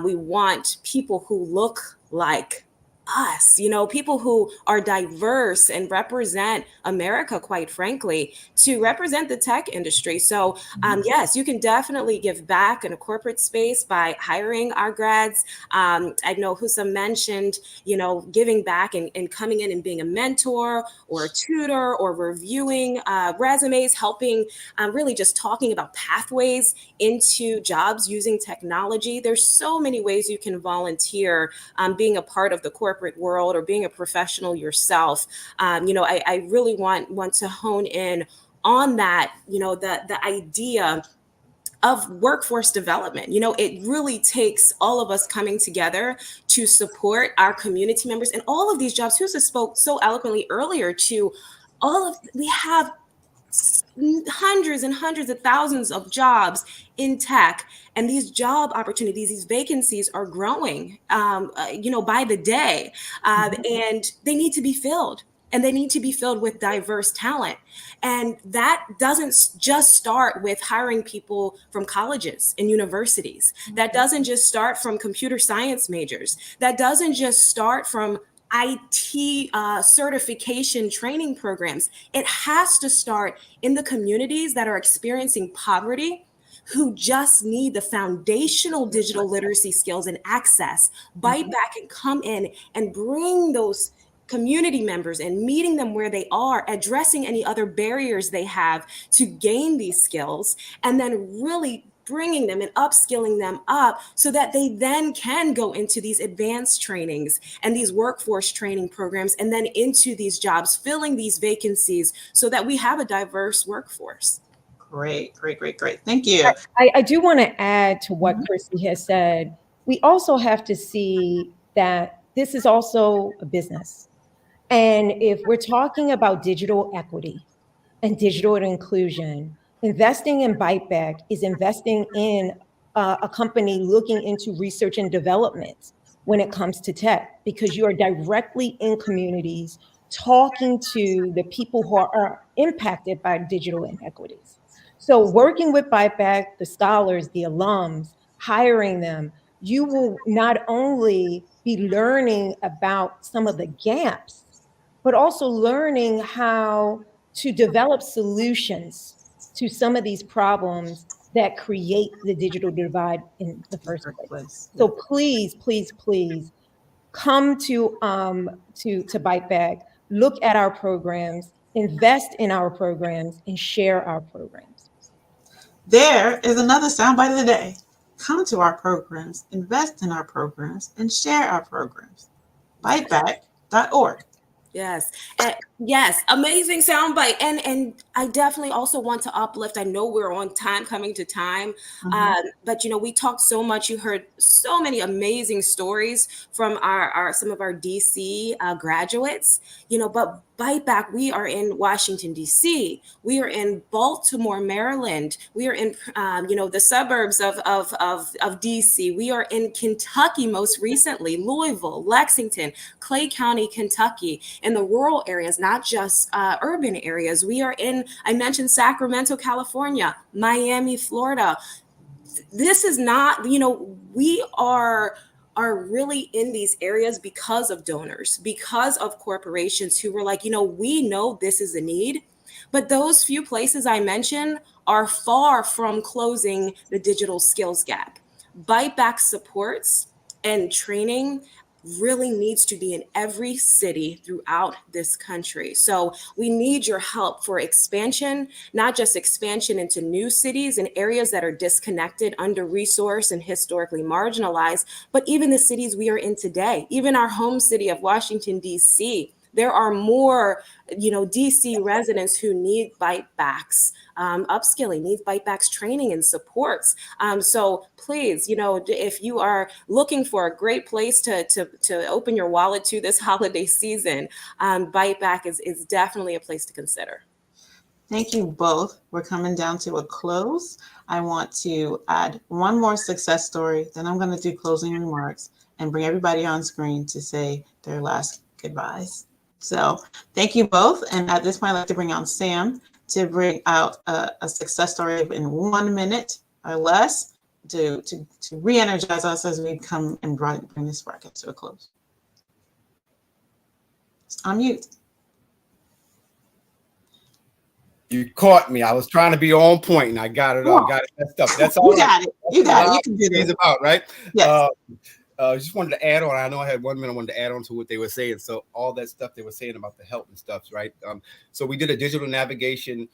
We want people who look like us, people who are diverse and represent America, quite frankly, to represent the tech industry. So, yes, you can definitely give back in a corporate space by hiring our grads. I know Hussam mentioned, giving back and coming in and being a mentor or a tutor or reviewing resumes, helping really just talking about pathways into jobs using technology. There's so many ways you can volunteer, being a part of the corporate world or being a professional yourself. I really want to hone in on that, the idea of workforce development. It really takes all of us coming together to support our community members and all of these jobs. Husa spoke so eloquently earlier to we have hundreds and hundreds of thousands of jobs in tech, and these job opportunities, these vacancies are growing by the day, and they need to be filled, and they need to be filled with diverse talent. And that doesn't just start with hiring people from colleges and universities. That doesn't just start from computer science majors. That doesn't just start from IT certification training programs. It has to start in the communities that are experiencing poverty, who just need the foundational digital literacy skills and access. Byte Back can come in and bring those community members and meeting them where they are, addressing any other barriers they have to gain these skills, and then really bringing them and upskilling them up so that they then can go into these advanced trainings and these workforce training programs and then into these jobs, filling these vacancies so that we have a diverse workforce. Great, great, great, great. Thank you. I do want to add to what Chrissy has said. We also have to see that this is also a business. And if we're talking about digital equity and digital inclusion, investing in Byte Back is investing in a company looking into research and development when it comes to tech, because you are directly in communities talking to the people who are impacted by digital inequities. So working with Byte Back, the scholars, the alums, hiring them, you will not only be learning about some of the gaps, but also learning how to develop solutions to some of these problems that create the digital divide in the first place. So please, please, please come to Byte Back, look at our programs, invest in our programs, and share our programs. There is another soundbite of the day. Come to our programs, invest in our programs, and share our programs. Byteback.org. Yes. Yes. Amazing soundbite. And I definitely also want to uplift. I know we're on time, coming to time. But we talked so much. You heard so many amazing stories from some of our DC graduates, but Byte Back, we are in Washington, D.C. We are in Baltimore, Maryland. We are in, the suburbs of D.C. We are in Kentucky most recently, Louisville, Lexington, Clay County, Kentucky, in the rural areas, not just urban areas. We are in, I mentioned Sacramento, California, Miami, Florida. This is not, we are really in these areas because of donors, because of corporations who were like, we know this is a need, but those few places I mentioned are far from closing the digital skills gap. Byte Back supports and training really needs to be in every city throughout this country. So we need your help for expansion, not just expansion into new cities and areas that are disconnected, under-resourced, and historically marginalized, but even the cities we are in today, even our home city of Washington, D.C., there are more, DC residents who need Byte Backs upskilling, need Byte Backs training and supports. So please, if you are looking for a great place to open your wallet to this holiday season, Byte Back is definitely a place to consider. Thank you both. We're coming down to a close. I want to add one more success story, then I'm going to do closing remarks and bring everybody on screen to say their last goodbyes. So thank you both. And at this point, I'd like to bring on Sam to bring out a success story in 1 minute or less to re-energize us as we come and bring this bracket to a close. On mute. You caught me. I was trying to be on point, and I got it all. Got it messed up. That's all. You got it. You got it. You can do this. this. About right. Yes. Just wanted to add on. I know I had 1 minute. I wanted to add on to what they were saying. So all that stuff they were saying about the help and stuff, right? So we did a digital navigation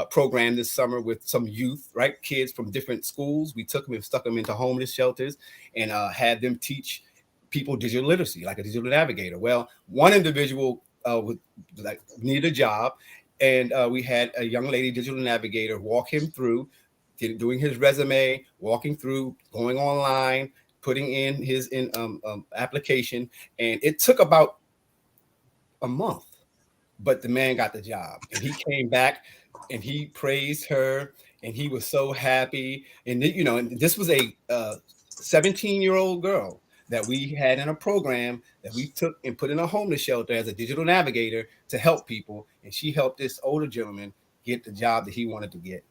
program this summer with some youth, right? Kids from different schools. We took them and stuck them into homeless shelters and had them teach people digital literacy, like a digital navigator. Well, one individual needed a job, and we had a young lady, digital navigator, walk him through doing his resume, walking through, going online, putting in his application, and it took about a month, but the man got the job, and he came back and he praised her, and he was so happy. And and this was a 17-year-old girl that we had in a program that we took and put in a homeless shelter as a digital navigator to help people, and she helped this older gentleman get the job that he wanted to get.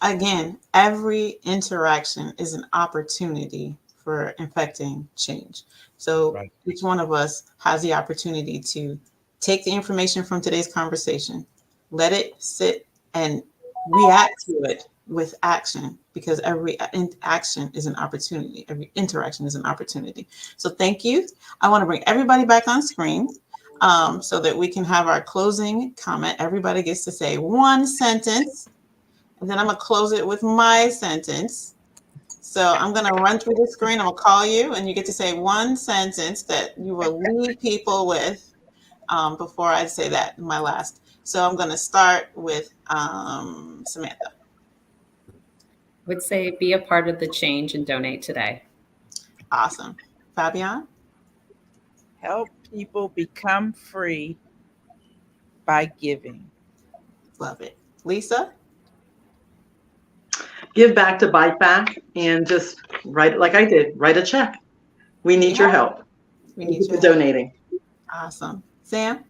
Again, every interaction is an opportunity for infecting change. So each one of us has the opportunity to take the information from today's conversation, let it sit, and react to it with action, because every action is an opportunity. Every interaction is an opportunity. So thank you. I want to bring everybody back on screen so that we can have our closing comment. Everybody gets to say one sentence, and then I'm going to close it with my sentence. So I'm going to run through the screen. I'm going to call you, and you get to say one sentence that you will leave people with before I say that, my last. So I'm going to start with Samantha. I would say be a part of the change and donate today. Awesome. Fabian? Help people become free by giving. Love it. Lisa? Give back to Byte Back and just write it like I did. Write a check. We need your help. We need your donating. Awesome. Sam?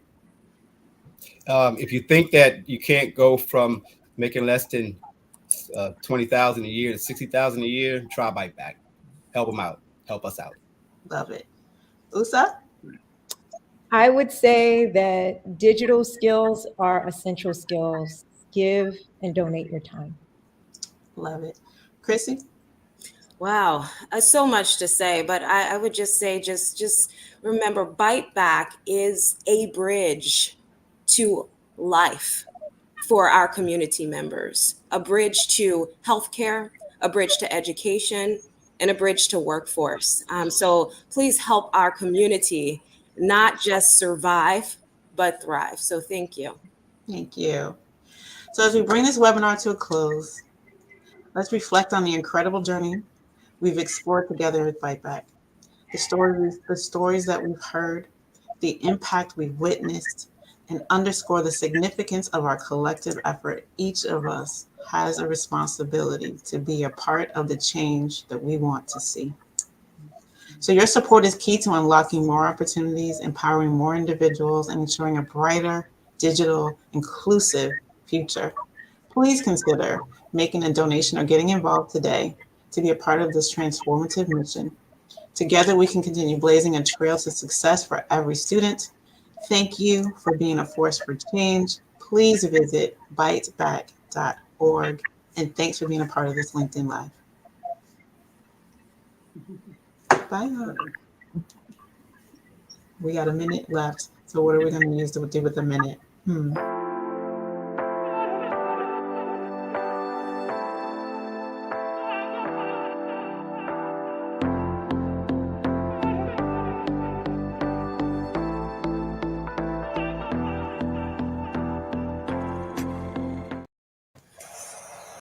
If you think that you can't go from making less than $20,000 a year to $60,000 a year, try Byte Back. Help them out. Help us out. Love it. Usa? I would say that digital skills are essential skills. Give and donate your time. Love it. Chrissy? Wow, so much to say, but I would just say, just remember, Byte Back is a bridge to life for our community members, a bridge to healthcare, a bridge to education, and a bridge to workforce. So please help our community not just survive, but thrive. So thank you. Thank you. So as we bring this webinar to a close, let's reflect on the incredible journey we've explored together with Byte Back. The stories that we've heard, the impact we've witnessed, and underscore the significance of our collective effort. Each of us has a responsibility to be a part of the change that we want to see. So your support is key to unlocking more opportunities, empowering more individuals, and ensuring a brighter, digital, inclusive future. Please consider making a donation or getting involved today to be a part of this transformative mission. Together, we can continue blazing a trail to success for every student. Thank you for being a force for change. Please visit byteback.org. And thanks for being a part of this LinkedIn Live. Bye. We got a minute left. So what are we going to use to do with a minute?